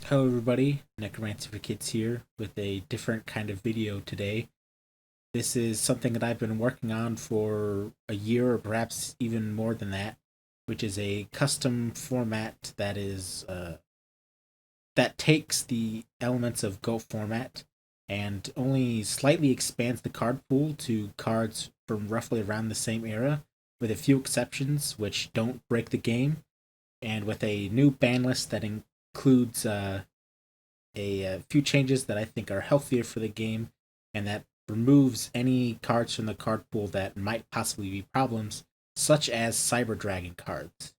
Hello everybody, Necromancer for Kids here with a different kind of video today. This is something that I've been working on for a year or perhaps even more than that, which is a custom format that takes the elements of Go format and only slightly expands the card pool to cards from roughly around the same era, with a few exceptions which don't break the game, and with a new ban list that includes a few changes that I think are healthier for the game and that removes any cards from the card pool that might possibly be problems, such as Cyber Dragon cards,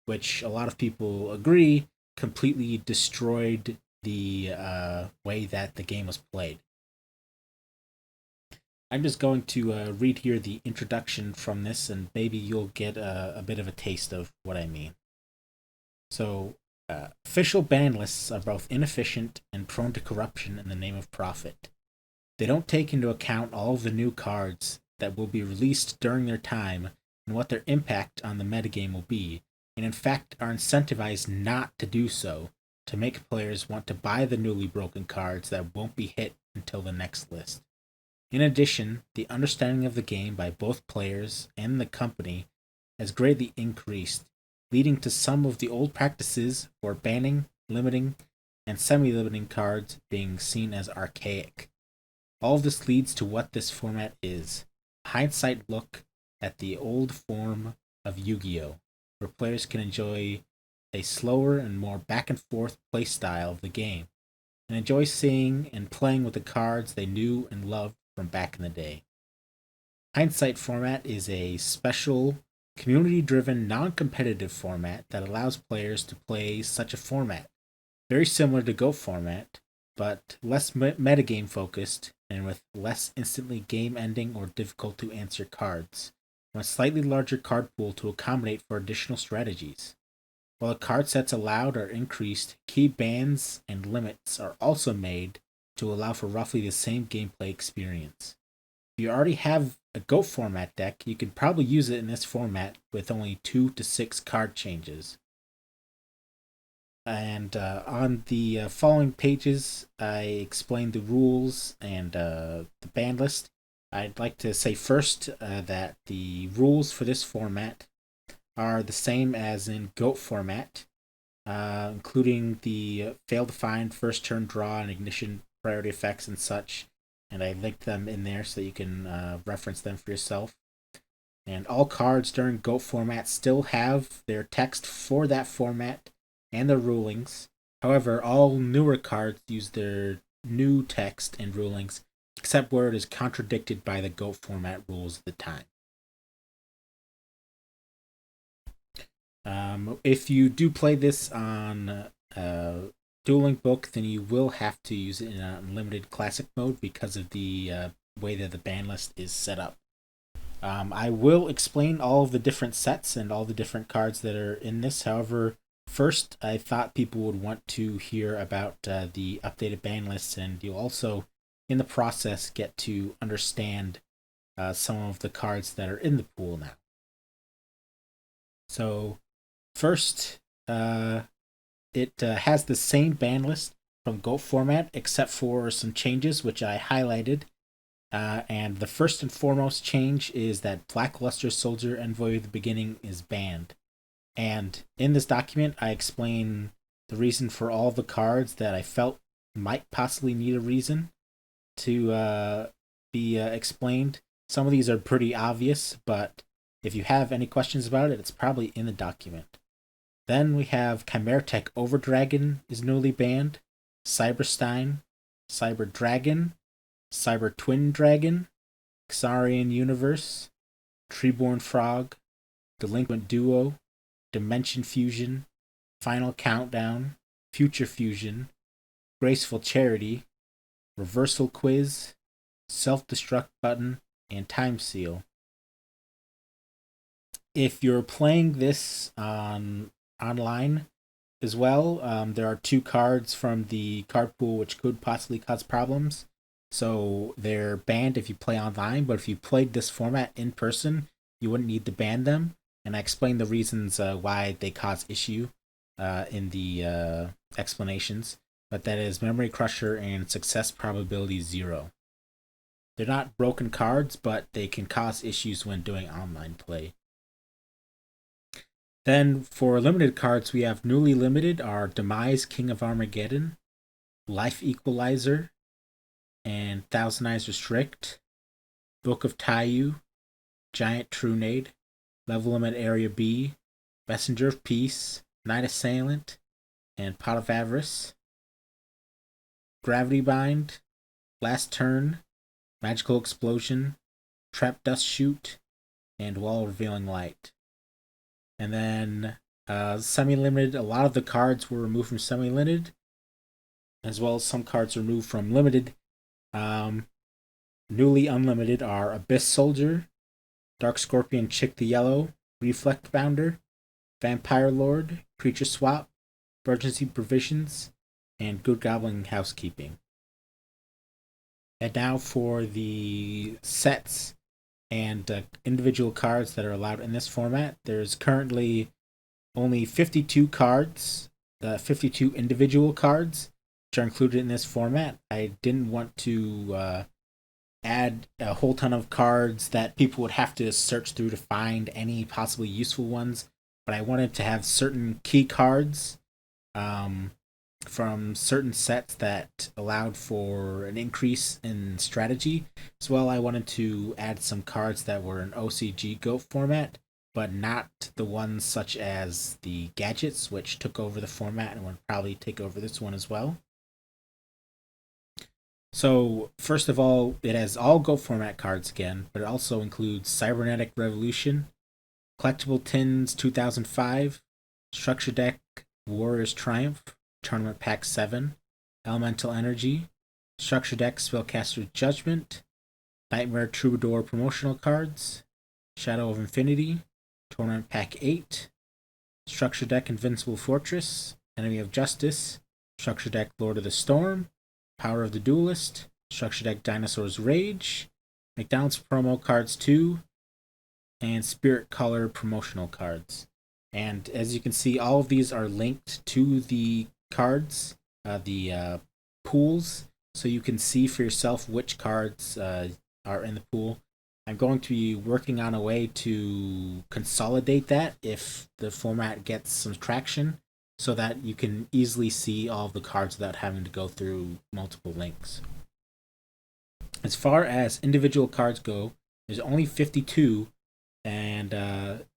which a lot of people agree completely destroyed the way that the game was played. I'm just going to read here the introduction from this, and maybe you'll get a bit of a taste of what I mean. So, official ban lists are both inefficient and prone to corruption in the name of profit. They don't take into account all of the new cards that will be released during their time and what their impact on the metagame will be, and in fact are incentivized not to do so, to make players want to buy the newly broken cards that won't be hit until the next list. In addition, the understanding of the game by both players and the company has greatly increased, leading to some of the old practices for banning, limiting, and semi limiting cards being seen as archaic. All of this leads to what this format is: a hindsight look at the old form of Yu Gi Oh!, where players can enjoy a slower and more back and forth play style of the game, and enjoy seeing and playing with the cards they knew and loved from back in the day. Hindsight format is a special, community driven, non competitive format that allows players to play such a format, very similar to Go format, but less metagame focused and with less instantly game ending or difficult to answer cards, and a slightly larger card pool to accommodate for additional strategies. While the card sets allowed are increased, key bans and limits are also made to allow for roughly the same gameplay experience. If you already have a Go format deck, you could probably use it in this format with only 2 to 6 card changes. And on the following pages, I explain the rules and the ban list. I'd like to say first that the rules for this format are the same as in GOAT format, including the fail to find, first turn draw, and ignition priority effects and such. And I linked them in there so that you can reference them for yourself. And all cards during GOAT format still have their text for that format and their rulings. However, all newer cards use their new text and rulings, except where it is contradicted by the GOAT format rules at the time. If you do play this on Duel Link Book, then you will have to use it in unlimited classic mode because of the way that the ban list is set up. I will explain all of the different sets and all the different cards that are in this. However, first, I thought people would want to hear about the updated ban lists, and you'll also, in the process, get to understand some of the cards that are in the pool now. So, first, it has the same ban list from Go format, except for some changes which I highlighted. And the first and foremost change is that Blackluster Soldier Envoy of the Beginning is banned. And in this document, I explain the reason for all the cards that I felt might possibly need a reason to be explained. Some of these are pretty obvious, but if you have any questions about it, it's probably in the document. Then we have Chimeratech Overdragon is newly banned, Cyberstein, Cyber Dragon, Cyber Twin Dragon, Xarian Universe, Treeborn Frog, Delinquent Duo, Dimension Fusion, Final Countdown, Future Fusion, Graceful Charity, Reversal Quiz, Self Destruct Button, and Time Seal. If you're playing this on online as well, there are 2 cards from the card pool which could possibly cause problems. So they're banned if you play online, but if you played this format in person, you wouldn't need to ban them. And I explained the reasons why they cause issue in the explanations, but that is Memory Crusher and Success Probability 0. They're not broken cards, but they can cause issues when doing online play. Then for limited cards, we have newly limited are Demise, King of Armageddon, Life Equalizer, and Thousand Eyes Restrict, Book of Taiyu, Giant Trunade, Level Limit Area B, Messenger of Peace, Night Assailant, and Pot of Avarice, Gravity Bind, Last Turn, Magical Explosion, Trap Dust Shoot, and Wall Revealing Light. And then semi-limited, a lot of the cards were removed from semi-limited, as well as some cards removed from limited. Newly unlimited are Abyss Soldier, Dark Scorpion Chick the Yellow, Reflect Bounder, Vampire Lord, Creature Swap, Emergency Provisions, and Good Goblin Housekeeping. And now for the sets and individual cards that are allowed in this format. There's currently only 52 cards, 52 individual cards, which are included in this format. I didn't want to add a whole ton of cards that people would have to search through to find any possibly useful ones, but I wanted to have certain key cards from certain sets that allowed for an increase in strategy. As well, I wanted to add some cards that were in OCG GOAT format, but not the ones such as the gadgets, which took over the format and would probably take over this one as well. So, first of all, it has all GOAT format cards again, but it also includes Cybernetic Revolution, Collectible Tins 2005, Structure Deck Warrior's Triumph, Tournament Pack 7, Elemental Energy, Structure Deck Spellcaster's Judgment, Nightmare Troubadour promotional cards, Shadow of Infinity, Tournament Pack 8, Structure Deck Invincible Fortress, Enemy of Justice, Structure Deck Lord of the Storm, Power of the Duelist, Structure Deck Dinosaur's Rage, McDonald's promo cards 2, and Spirit Color promotional cards. And as you can see, all of these are linked to the cards, the pools, so you can see for yourself which cards are in the pool. I'm going to be working on a way to consolidate that if the format gets some traction, so that you can easily see all of the cards without having to go through multiple links. As far as individual cards go, there's only 52, and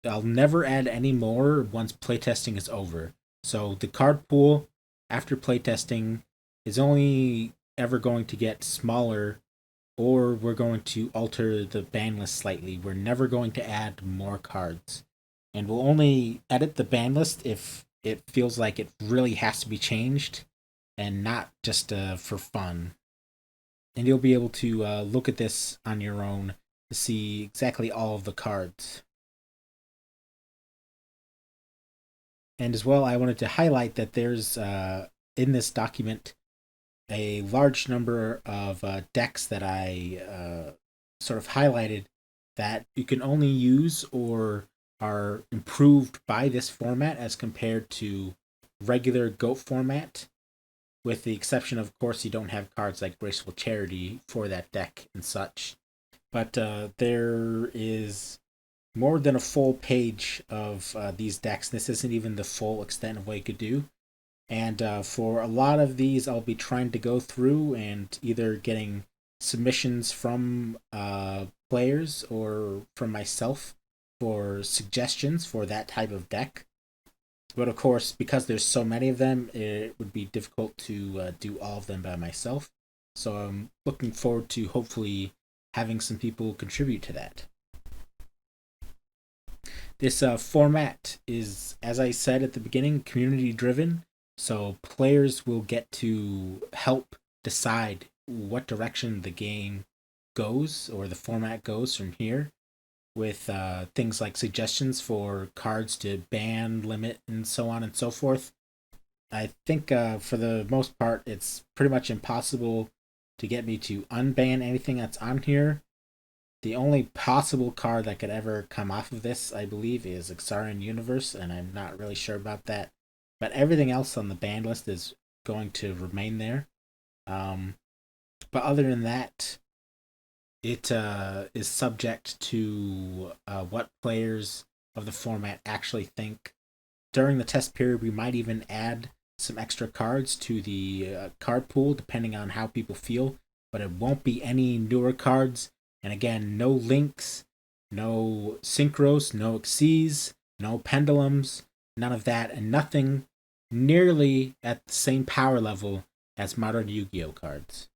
I'll never add any more once playtesting is over. So the card pool after playtesting is only ever going to get smaller, or we're going to alter the ban list slightly. We're never going to add more cards. And we'll only edit the ban list if it feels like it really has to be changed and not just for fun. And you'll be able to look at this on your own to see exactly all of the cards. And as well, I wanted to highlight that there's, in this document, a large number of decks that I sort of highlighted that you can only use or are improved by this format as compared to regular GOAT format, with the exception of course, you don't have cards like Graceful Charity for that deck and such. But there is more than a full page of these decks. This isn't even the full extent of what you could do. And for a lot of these, I'll be trying to go through and either getting submissions from players or from myself for suggestions for that type of deck. But of course, because there's so many of them, it would be difficult to do all of them by myself. So I'm looking forward to hopefully having some people contribute to that. This format is, as I said at the beginning, community driven. So players will get to help decide what direction the game goes or the format goes from here, with things like suggestions for cards to ban, limit, and so on and so forth. I think for the most part, it's pretty much impossible to get me to unban anything that's on here. The only possible card that could ever come off of this, I believe, is Exarian Universe, and I'm not really sure about that. but everything else on the ban list is going to remain there. But other than that, it is subject to what players of the format actually think. During the test period, we might even add some extra cards to the card pool, depending on how people feel. But it won't be any newer cards. And again, no links, no synchros, no exceeds, no pendulums, none of that, and nothing nearly at the same power level as modern Yu-Gi-Oh cards.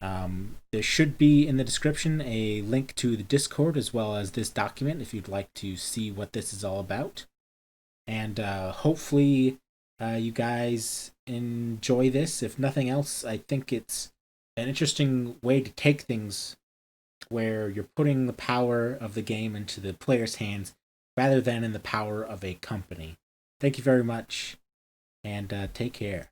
There should be in the description a link to the Discord as well as this document if you'd like to see what this is all about. And hopefully you guys enjoy this. If nothing else, I think it's an interesting way to take things where you're putting the power of the game into the player's hands rather than in the power of a company. Thank you very much, and take care.